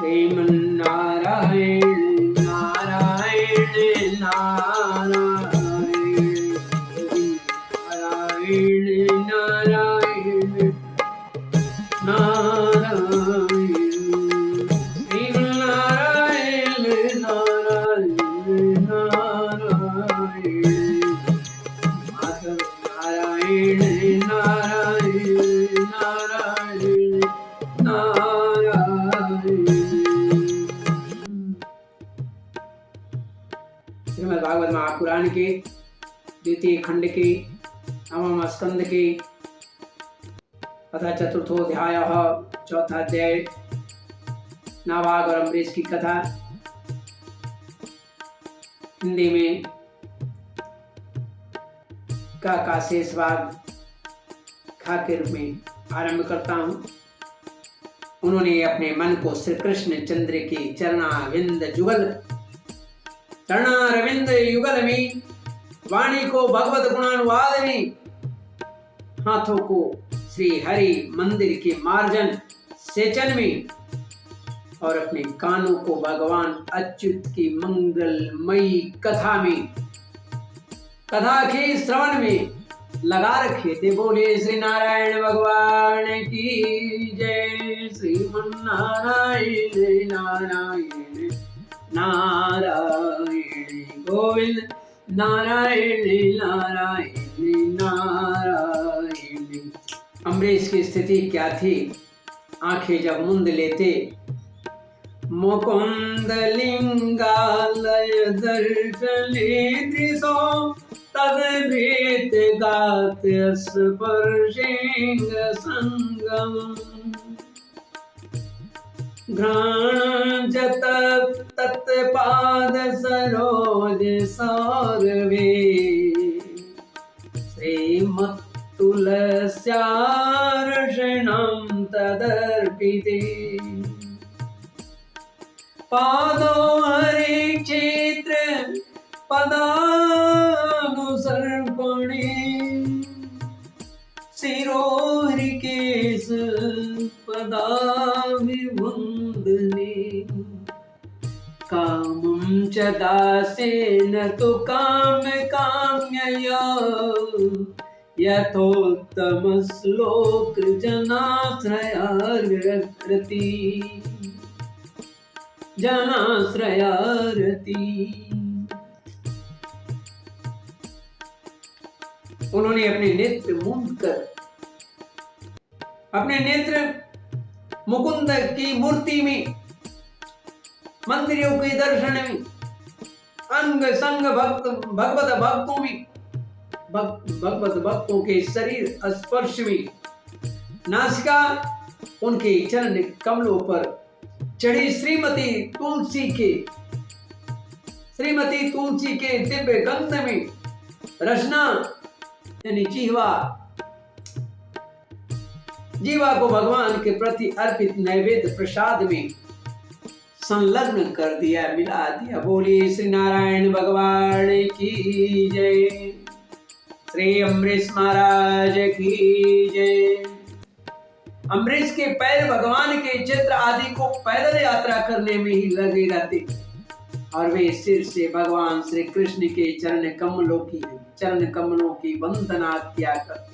श्रीमन्नारायण नारायण नारायण नारायण नारायण श्रीमन्नारायण नारायण नारायण माधव नारायण नारायण नारायण नारायण। श्रीमद् भागवत महापुराण के द्वितीय खंड के नवम स्कंद के तथा चतुर्थोध्याय चौथा अध्याय नाभाग और अम्बरीश की कथा हिंदी में का शेष भाग खा के रूप में आरंभ करता हूँ। उन्होंने अपने मन को श्री कृष्ण चंद्र के चरणारविंद युगल में, वाणी को भगवत गुणानुवाद में, हाथों को श्री हरि मंदिर के मार्जन सेचन में और अपने कानों को भगवान अच्युत की मंगलमयी कथा में, कथा के श्रवण में लगा रखे थे। बोले श्री नारायण भगवान की जय। श्रीमन्नारायण नारायण नारायण गोविंद नारायण नारायण नारायण। अम्बरीश की स्थिति क्या थी? आंखें जब मूंद लेते, मुकुंद लिंगालय दर्शने दिशो तद्भीत गात स्पर्शेंग संगम घ्राण जत तत्पाद सरोज सौरवे श्रीमत्तुलस्यार्षणं तदर्पिते पादो हरि क्षेत्र पदानुसर्पणे शिरोहरिकेश पदाभिवन्दने कामं च दासेन तु काम्यया यथोत्तमश्लोकजनाश्रयारति उन्होंने अपने नेत्र मूंद कर, अपने नेत्र मुकुंद की मूर्ति में, मंदिरों के दर्शन में, अंग संग भगवत भक्तों में, भगवत भक्तों के शरीर स्पर्श में, नासिका उनके चरण कमलों पर चढ़ी श्रीमती तुलसी के दिव्य गंध में, रचना यानी जीवा को भगवान के प्रति अर्पित नैवेद्य प्रसाद में संलग्न कर दिया, मिला दिया। बोलिए श्री नारायण भगवान की जय। श्री अम्बरीश महाराज की जय। अम्बरीश के पैर भगवान के चित्र आदि को पैदल यात्रा करने में ही लगे रहते और वे सिर से भगवान श्री कृष्ण के चरण कमलों की वंदना किया कर।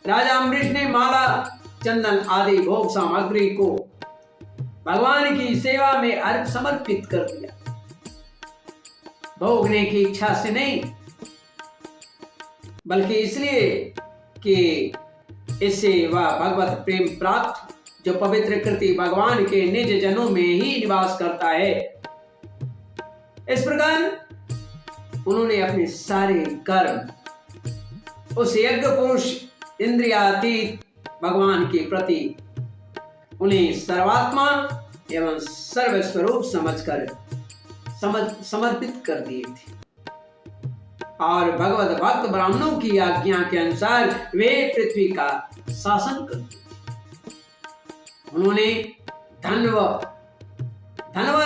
राजा अम्बरीश ने माला, चंदन आदि भोग सामग्री को भगवान की सेवा में समर्पित कर दिया। भोगने की इच्छा से नहीं, बल्कि इसलिए कि इससे वह भगवत प्रेम प्राप्त, जो पवित्र कृति भगवान के निज जनों में ही निवास करता है। इस प्रकार उन्होंने अपने सारे कर्म उस यज्ञ पुरुष इंद्रियातीत भगवान के प्रति उन्हें सर्वात्मा एवं सर्वस्वरूप समझकर समर्पित कर दिए थे और भगवत भक्त ब्राह्मणों की आज्ञा के अनुसार वे पृथ्वी का शासन करते थे। उन्होंने धनव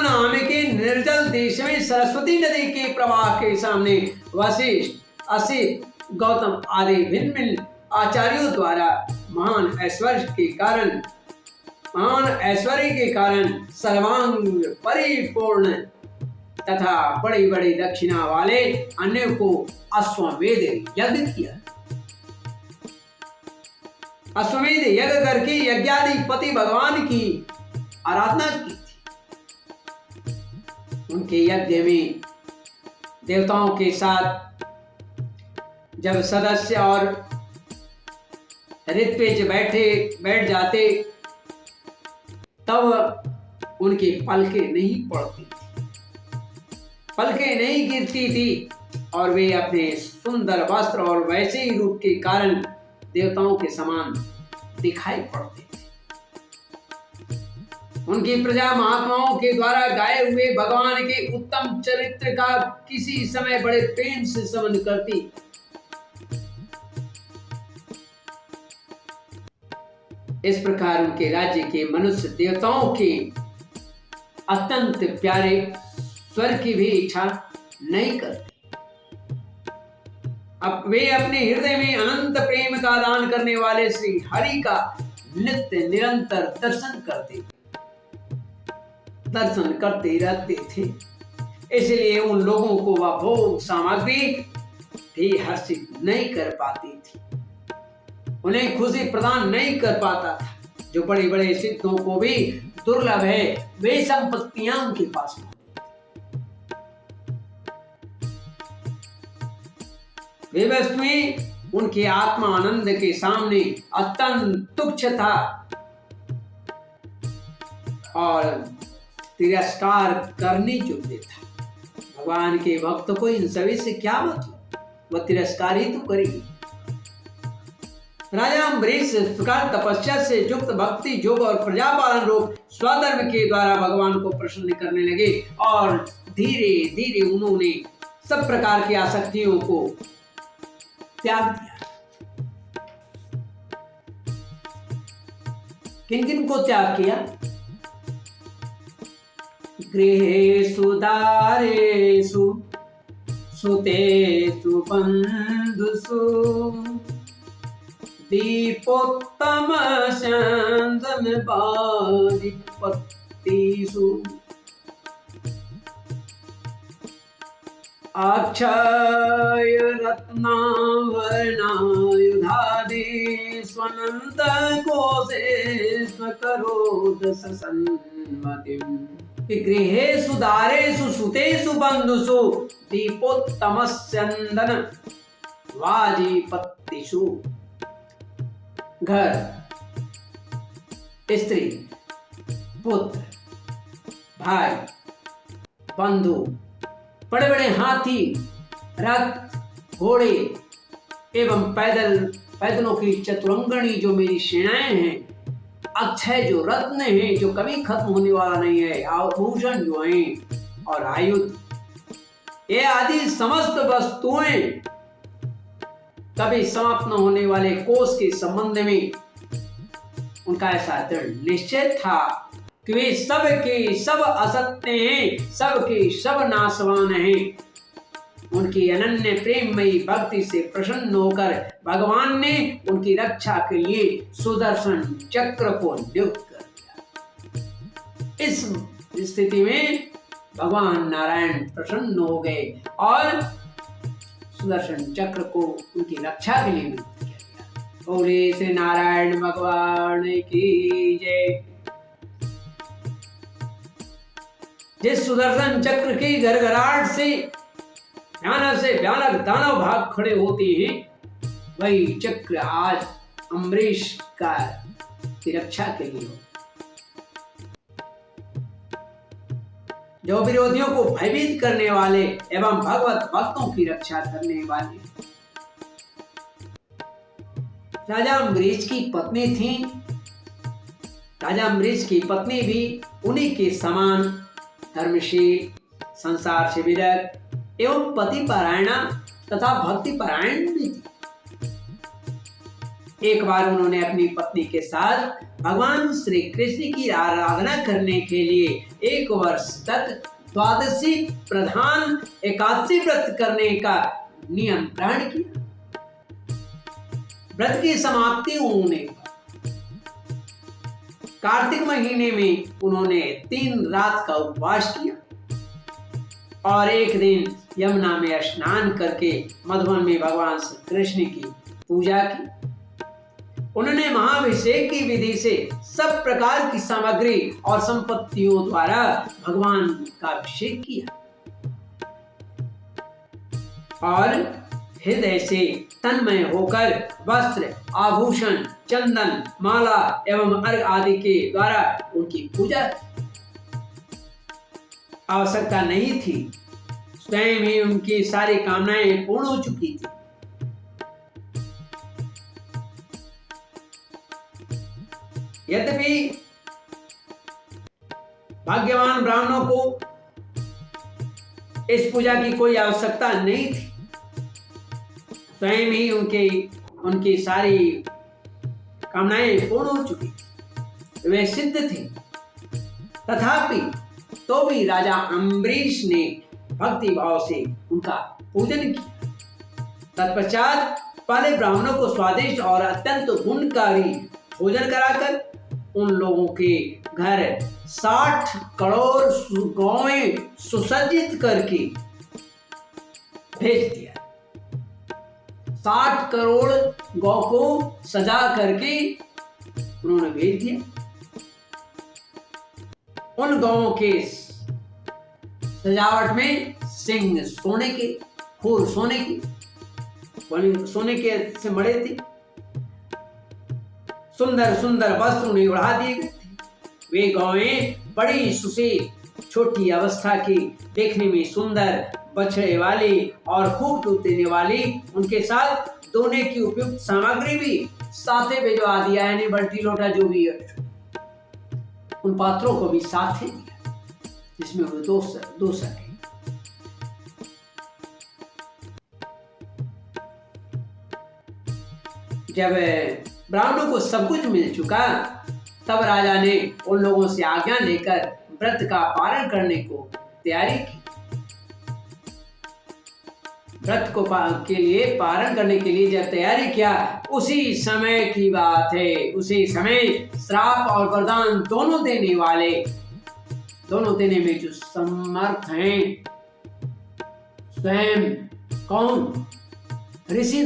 नाम के निर्जल देश में सरस्वती नदी के प्रवाह के सामने वशिष्ठ, असित, गौतम आदि भिन्न भिन्न आचार्यों द्वारा महान ऐश्वर्य के कारण महान ऐश्वर्य के कारण सर्वांग परिपूर्ण तथा बड़ी बड़ी दक्षिणा वाले अन्य को अश्वमेध यज्ञ किया। अश्वमेध यज्ञ करके यज्ञाधिपति भगवान की आराधना की थी। उनके यज्ञ में देवताओं के साथ जब सदस्य और ऋत्विज बैठ जाते तब उनकी पलकें नहीं पड़ती थी, पलकें नहीं गिरती थी और वे अपने सुंदर वस्त्र और वैसे ही रूप के कारण देवताओं के समान दिखाई पड़ते थे। उनकी प्रजा महात्माओं के द्वारा गाए हुए भगवान के उत्तम चरित्र का किसी समय बड़े प्रेम से श्रवण करती। इस प्रकार उनके राज्य के मनुष्य देवताओं के अत्यंत प्यारे स्वर की भी इच्छा नहीं करते। अब वे अपने हृदय में अनंत प्रेम का दान करने वाले श्री हरि का नित्य निरंतर दर्शन करते रहते थे। इसलिए उन लोगों को वह भोग सामग्री भी हर्षित नहीं कर पाती थी, उन्हें खुशी प्रदान नहीं कर पाता था। जो बड़े बड़े सिद्धों को भी दुर्लभ है वे संपत्तियां उनके पास होती। वे वस्तुएं उनके आत्मा आनंद के सामने अत्यंत तुच्छ था और तिरस्कार करने योग्य था। भगवान के भक्त को इन सभी से क्या मतलब, वह तिरस्कार ही तो करेगी। राजा अम्बरीश इस प्रकार तपस्या से युक्त भक्ति योग और प्रजापालन रूप स्वधर्म के द्वारा भगवान को प्रसन्न करने लगे और धीरे धीरे उन्होंने सब प्रकार की आसक्तियों को त्याग दिया। किन किन को त्याग किया? गृहेषु दारेषु सुतेषु बन्धुषु दीपोत्तम चन्दन वादिपत्तिषु अक्षय रत्नाभरणायुधादि स्वनन्त कोशे स्वकरोद सन्मतिम्। गृहेषु दारेषु सुतेषु बन्धुषु दीपोत्तमस्यन्दन वाजिपत्तिषु। घर, स्त्री, पुत्र, भाई, बंधु, बड़े बड़े हाथी, रथ, घोड़े एवं पैदलों की चतुरंगणी जो मेरी सेनाएं हैं, अक्षय जो रत्न हैं जो कभी खत्म होने वाला नहीं है, आभूषण जो हैं और आयुध, ये आदि समस्त वस्तुएं कभी समाप्त न होने वाले कोष के संबंध में उनका ऐसा दृढ़ निश्चय था कि वे सब के सब असत्य हैं, सब के सब नाशवान हैं। उनकी अनन्य प्रेममयी भक्ति से प्रसन्न होकर भगवान ने उनकी रक्षा के लिए सुदर्शन चक्र को नियुक्त कर दिया। इस स्थिति में भगवान नारायण प्रसन्न हो गए और सुदर्शन चक्र को उनकी रक्षा के लिए नियुक्त किया गया। बोले श्री नारायण भगवान की जय। जिस सुदर्शन चक्र की गड़गड़ाहट से भयानक दानव भाग खड़े होते हैं, वही चक्र आज अम्बरीश की रक्षा के लिए हो। जो विरोधियों को भयभीत करने वाले एवं भगवत भक्तों की रक्षा करने वाले। राजा अम्बरीश की पत्नी थी। राजा अम्बरीश की पत्नी भी उन्हीं के समान धर्मशील, संसार से विरक्त एवं पति परायणा तथा भक्ति परायण भी थी। एक बार उन्होंने अपनी पत्नी के साथ भगवान श्री कृष्ण की आराधना करने के लिए 1 वर्ष तक द्वादशी प्रधान एकादशी व्रत करने का नियम ग्रहण किया। व्रत की समाप्ति उन्होंने कार्तिक महीने में उन्होंने 3 रात का उपवास किया और एक दिन यमुना में स्नान करके मधुबन में भगवान श्री कृष्ण की पूजा की। उन्होंने महाभिषेक की विधि से सब प्रकार की सामग्री और संपत्तियों द्वारा भगवान का अभिषेक किया और हृदय से तन्मय होकर वस्त्र, आभूषण, चंदन, माला एवं अर्घ आदि के द्वारा उनकी पूजा की। आवश्यकता नहीं थी, स्वयं ही उनकी सारी कामनाएं पूर्ण हो चुकी थी। यद्यपि भाग्यवान ब्राह्मणों को इस पूजा की कोई आवश्यकता नहीं थी, स्वयं ही उनकी सारी कामनाएं पूर्ण हो चुकी थी, वे सिद्ध थे। तथापि तो भी राजा अम्बरीश ने भक्ति भाव से उनका पूजन किया। तत्पश्चात पहले ब्राह्मणों को स्वादिष्ट और अत्यंत गुणकारी भोजन कराकर उन लोगों के घर 60 करोड़ गौएं सुसज्जित करके भेज दिया। 60 करोड़ गौ को सजा करके उन्होंने भेज दिया। उन गौओं के सजावट में सिंह सोने के, खुर सोने की, सोने के से मड़े थे। सुंदर सुंदर वस्त्र उन्हें उड़ा दिए गए थे। वे गौएं बड़ी सुशील, छोटी अवस्था की, देखने में सुंदर, बछड़े वाली और खूब दूध देने वाली, उनके साथ दोने की उपयुक्त सामग्री भी साथे भिजवा दिया, यानी बल्टी लोटा जो भी है उन पात्रों को भी साथे दिया जिसमें वो दो सके। जब ब्राह्मणों को सब कुछ मिल चुका तब राजा ने उन लोगों से आज्ञा लेकर व्रत का पारण करने को तैयारी की। व्रत को के लिए पारण करने के लिए जब तैयारी किया, उसी समय की बात है, उसी समय श्राप और वरदान दोनों देने में जो समर्थ हैं, स्वयं कौन? ऋषि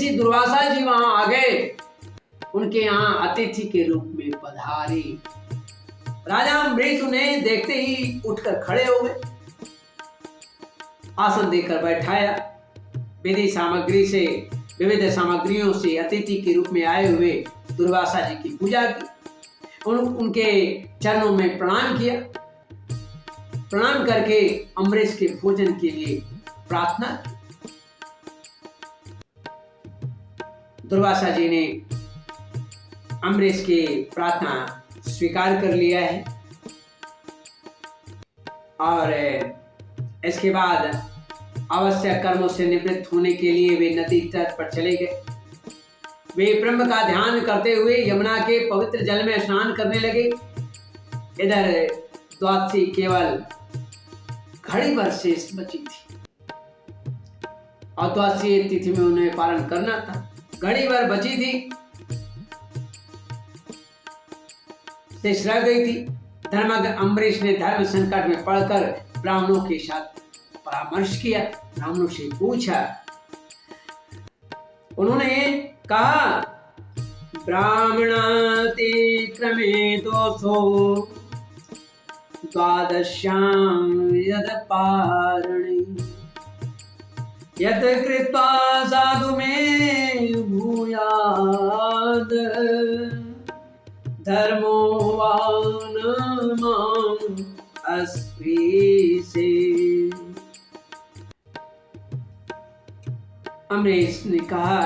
दुर्वासा जी वहां आ गए, उनके यहाँ अतिथि के रूप में पधारे। राजा अम्बरीश उन्हें देखते ही उठकर खड़े हो गए, आसन देकर बैठाया, विविध सामग्रियों से अतिथि के रूप में आए हुए दुर्वासा जी की पूजा की, उनके चरणों में प्रणाम किया। प्रणाम करके अम्बरीश के भोजन के लिए प्रार्थना की। दुर्वासा जी ने अम्बरीश की प्रार्थना स्वीकार कर लिया है और इसके बाद आवश्यक कर्मों से निवृत्त होने के लिए वे नदी तट पर चले गए। वे ब्रह्म का ध्यान करते हुए यमुना के पवित्र जल में स्नान करने लगे। इधर द्वादशी केवल घड़ी भर शेष बची थी और द्वादशी तिथि में उन्हें पालन करना था। घड़ी भर बची थी, शेष रह गई थी। धर्मज्ञ अम्बरीश ने धर्म संकट में पड़कर ब्राह्मणों के साथ परामर्श किया, ब्राह्मणों से पूछा। उन्होंने कहा, ब्राह्मणातिक्रमे दोषो द्वादश्यां यद पारणे यद कृत्वा साधु में भूयाद धर्मो वान मां अस्पृशे। अम्बरीश ने कहा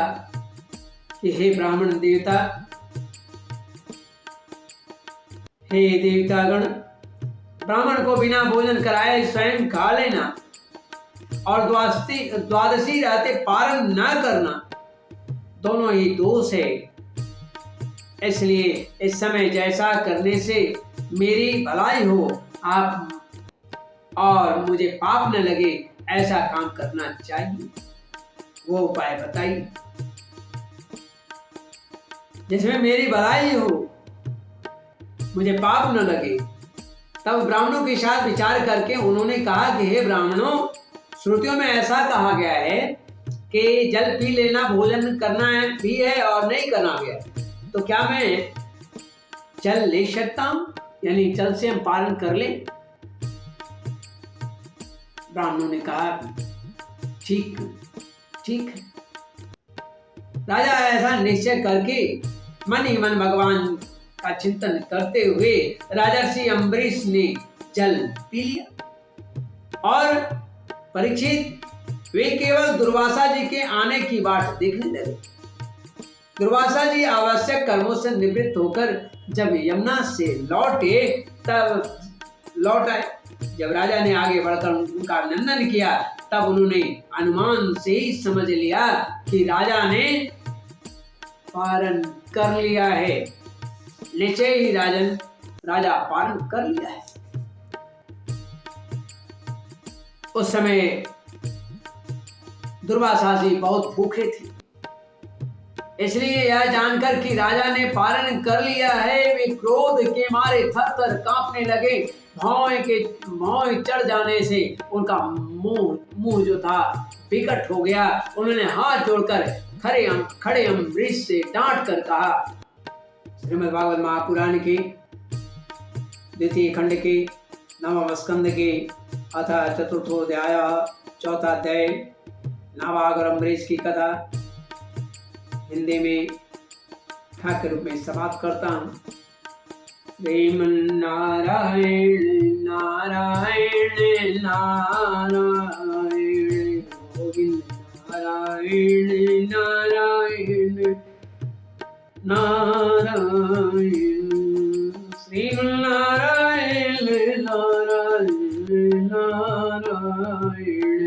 कि हे ब्राह्मण देवता, हे देवतागण, ब्राह्मण को बिना भोजन कराए स्वयं खा लेना और द्वादशी रहते पारण न करना दोनों ही दोष है। इसलिए इस समय जैसा करने से मेरी भलाई हो आप और मुझे पाप न लगे, ऐसा काम करना चाहिए। वो उपाय बताइए। जिसमें मेरी भलाई हो, मुझे पाप न लगे। तब ब्राह्मणों के साथ विचार करके उन्होंने कहा कि हे ब्राह्मणों, श्रुतियों में ऐसा कहा गया है कि जल पी लेना भोजन करना है भी है और नहीं करना भी है, तो क्या मैं जल ले सकता हूं, यानी जल से हम पालन कर लें? ब्राह्मणों ने कहा ठीक ठीक है। राजा ऐसा निश्चय करके मन ही मन भगवान का चिंतन करते हुए राजर्षि अम्बरीश ने जल पी लिया और परीक्षित वे केवल दुर्वासा जी के आने की बाट देखने लगे। दुर्वासा जी आवश्यक कर्मों से निवृत्त होकर जब यमुना से लौटे तब लौट आए। जब राजा ने आगे बढ़कर उनका अभिनंदन किया तब उन्होंने अनुमान से ही समझ लिया कि राजा ने पारण कर लिया है। निश्चय ही राजा पारण कर लिया है। उस समय दुर्वासा जी बहुत भूखे थे, इसलिए यह जानकर कि राजा ने पारण कर लिया है वे क्रोध के मारे थर-थर कांपने लगे। भौं चढ़ जाने से उनका मुंह जो था विकट हो गया। उन्होंने हाथ जोड़कर खड़े अम्बरीश से डांट कर कहा। श्रीमद्भागवत महापुराण के द्वितीय खंड के नवम स्कंद के अथ चतुर्थोध्याय चौथा अध्याय नावागर अम्बरीश की कथा हिंदी में ठाक के रूप में समाप्त करता हूँ। श्रीमन्नारायण नारायण नारायण गोविंद नारायण नारायण नारायण श्रीमन्नारायण नारायण नारायण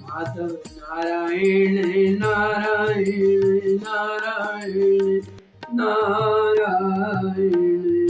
माधव नारायण नारायण नारायण नारायण।